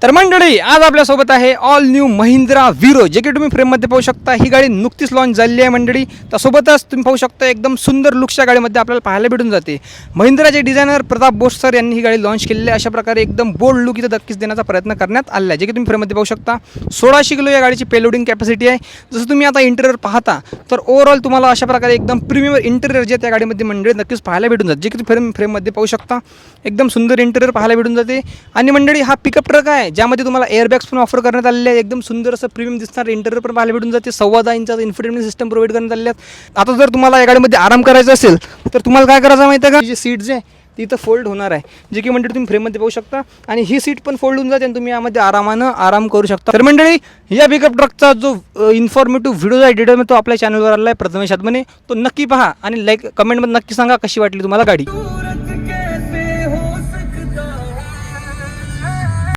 तर मंडळी आज आपल्यासोबत आहे ऑल न्यू महिंद्रा वीरो, जे की तुम्ही फ्रेममध्ये पाहू शकता. ही गाडी नुकतीच लॉन्च झालेली आहे मंडळी. त्यासोबतच तुम्ही पाहू शकता एकदम सुंदर लुकच्या गाडीमध्ये आपल्याला पाहायला भेटून जाते. महिंद्राचे डिझायनर प्रताप बोस सर यांनी ही गाडी लॉन्च केलेली आहे. अशा प्रकारे एकदम बोल्ड लुक इथं नक्कीच देण्याचा प्रयत्न करण्यात आला आहे, जे की तुम्ही फ्रेममध्ये पाहू शकता. 1600 किलो या गाडीची पेलोडिंग कॅपॅसिटी आहे. जसं तुम्ही आता इंटेरियर पाहता तर ओव्हरऑल तुम्हाला अशा प्रकारे एकदम प्रीमियम इंटेरियर जे त्या गाडीमध्ये मंडळी नक्कीच पाहायला भेटून जाते, जे की तुम्ही फ्रेममध्ये पाहू शकता. एकदम सुंदर इंटेरियर पाहायला भेटून जाते. आणि मंडळी हा पिकअप ट्रक आहे, ज्यामध्ये तुम्हाला एअरबॅग्स पण ऑफर करण्यात आलेले आहे. एकदम सुंदर असं प्रीमियम दिसणार इंटेरियर पण पाहायला भेटून जाते. 10.25 इंचाचा इन्फोटेनमेंट सिस्टम प्रोव्हाइड करण्यात आलेले आहेत. आता जर तुम्हाला या गाडीमध्ये आराम करायचा असेल तर तुम्हाला काय करायचं माहिती आहे का, जी सीट जे ती इथं फोल्ड होणार आहे, जे की मंडळी तुम्ही फ्रेममध्ये पाहू शकता. आणि ही सीट पण फोल्ड होऊन जाते आणि तुम्ही यामध्ये आरामानं आराम करू शकता. तर मंडळी या पिकअप ट्रकचा जो इन्फॉर्मेटिव्ह व्हिडिओ आहे डिटेल तो आपल्या चॅनलवर आला आहे, प्रथमेश आत्मने. तो नक्की पहा आणि लाईक कमेंटमध्ये नक्की सांगा कशी वाटली तुम्हाला गाडी.